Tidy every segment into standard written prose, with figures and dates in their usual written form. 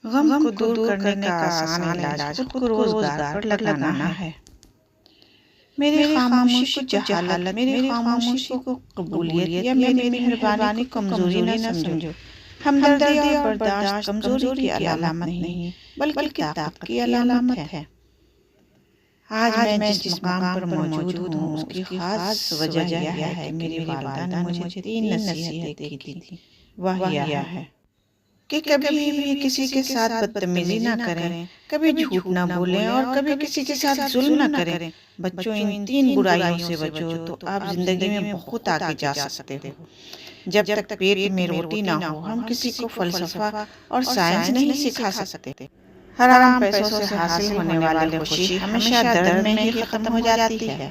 غم کو دور کرنے کا آسان علاج خود کو روزگار پر لگانا ہے۔ میری خاموشی کو جہالت، میری خاموشی کو قبولیت یا میری مہربانی کو کمزوری نہ سمجھو۔ ہمدردی اور برداشت کمزوری کی علامت نہیں بلکہ طاقت کی علامت ہے۔ آج میں جس مقام پر موجود ہوں اس کی خاص وجہ یہ ہے کہ میری والدہ نے مجھے 3 نصیحتیں کی تھیں۔ وہ یہ ہے کہ کبھی بھی کسی کے ساتھ بدتمیزی نہ کریں، کبھی جھوٹ نہ بولیں اور کبھی کسی کے ساتھ ظلم نہ کریں۔ بچوں، ان 3 برائیوں سے بچو تو آپ زندگی میں بہت آگے جا سکتے ہو۔ جب تک پیٹ میں روٹی نہ ہو ہم کسی کو فلسفہ اور سائنس نہیں سکھا سکتے۔ حرام پیسوں سے حاصل ہونے والی خوشی ہمیشہ درد میں ہی ختم ہو جاتی ہے۔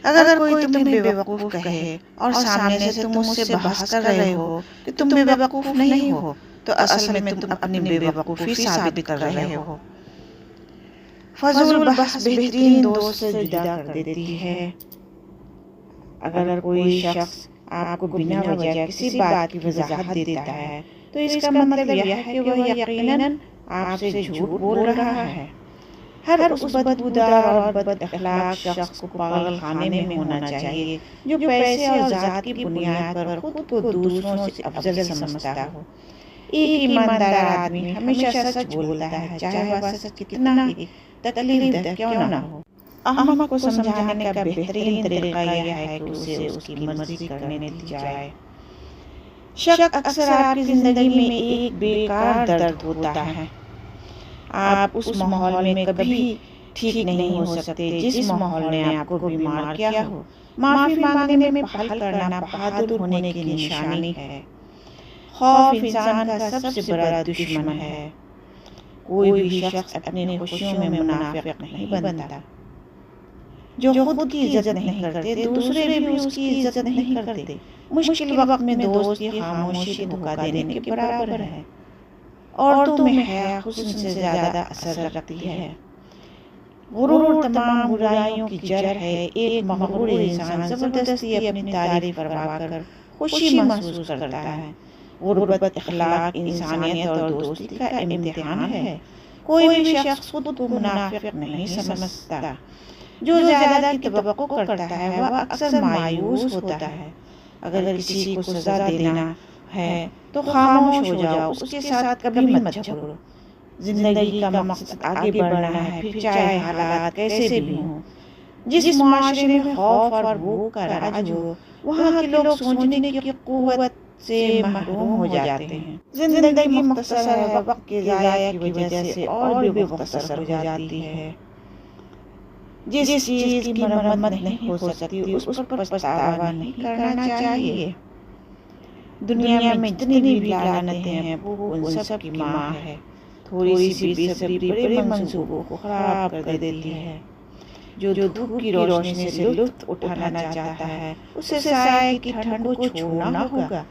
اگر کوئی تمہیں بے وقوف کہے اور سامنے سے تم اس سے بحث کر رہے ہو کہ تم بے وقوف نہیں ہو تو اصل میں تم اپنی بے وقوفی ثابت کر رہے ہو۔ فضول بحث بہترین دوست سے جدا کر دیتی ہے۔ اگر کوئی شخص آپ کو بنا وجہ کسی بات کی وضاحت دیتا ہے تو اس کا مطلب یہ ہے کہ وہ یقیناً آپ سے جھوٹ بول رہا ہے۔ ہر اس بدبودار اور بد اخلاق شخص کو پاگل خانے میں ہونا چاہیے جو پیسے اور ذات کی بنیاد پر خود کو دوسروں سے افضل سمجھتا ہو۔ ایک ایماندار آدمی ہمیشہ سچ بولتا ہے، چاہے وہ سچ کتنا ہی تکلیف دہ کیوں نہ ہو۔ احمق کو سمجھانے کا بہترین طریقہ یہ ہے کہ اسے اس کی مرضی کرنے دی جائے۔ شک اکثر آپ کی زندگی میں ایک بیکار درد ہوتا ہے۔ آپ اس ماحول میں کبھی ٹھیک نہیں ہو سکتے جس ماحول نے آپ کو بیمار کیا ہو۔ معافی مانگنے میں پہل کرنا بہادر ہونے کی نشانی ہے۔ خوف انسان کا سب سے بڑا دشمن ہے۔ کوئی بھی شخص اپنی خوشیوں میں منافق نہیں بنتا۔ جو خود کی عزت نہیں کرتے دوسرے بھی اس کی عزت نہیں کرتے۔ مشکل وقت میں دوست کی خاموشی دھوکہ دینے کے برابر ہے۔ عورتوں میں حیا حسن سے زیادہ اثر رکھتی ہے۔ غرور تمام برائیوں کی جڑ ہے۔ ایک مغرور انسان زبردستی اپنی تعریف کروا کر خوشی محسوس کرتا ہے۔ غربت اخلاق، انسانیت اور دوستی کا امتحان ہے۔ کوئی بھی شخص خود کو منافق نہیں سمجھتا۔ جو زیادہ کی توقع کرتا ہے وہ اکثر مایوس ہوتا ہے۔ اگر کسی کو سزا دینا ہے تو خاموش ہو جاؤ، اس کے ساتھ کبھی مت جھگڑو۔ زندگی کا مقصد آگے بڑھنا ہے، پھر چاہے حالات کیسے بھی ہوں۔ جس معاشرے میں خوف اور بھوک کا راج ہو وہاں کے لوگ سوچنے کی قوت سے محروم ہو جاتے ہیں۔ زندگی مختصر ہے، وقت کے ضائع کی وجہ سے اور بھی مختصر ہو جاتی ہے۔ جس چیز کی مرمت نہیں ہو سکتی اس پر پچھتاوا نہیں کرنا چاہیے۔ دنیا میں جتنی بھی لعنتیں ہیں وہ ان سب کی ماں ہے۔ تھوڑی سی بے صبری بڑے منصوبوں کو خراب کر دیتی ہے۔ جو دھوپ کی روشنی سے لطف اٹھانا چاہتا ہے اسے سائے کی ٹھنڈ کو چھوڑنا ہوگا۔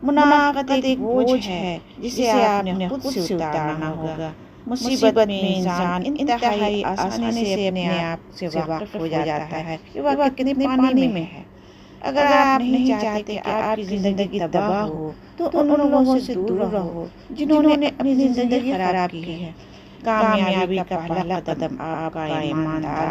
منافقت ایک بوجھ ہے جسے آپ نے خود سے اتارنا ہوگا۔ مصیبت میں انسان انتہائی آسانی سے اپنے آپ سے واقف ہو جاتا ہے کہ وہ کتنے پانی میں ہے۔ اگر آپ نہیں چاہتے کہ آپ کی زندگی تباہ ہو تو ان لوگوں سے دور رہو جنہوں نے اپنی زندگی خراب کی ہے۔ کامیابی کا پہلا قدم آپ کا ایماندار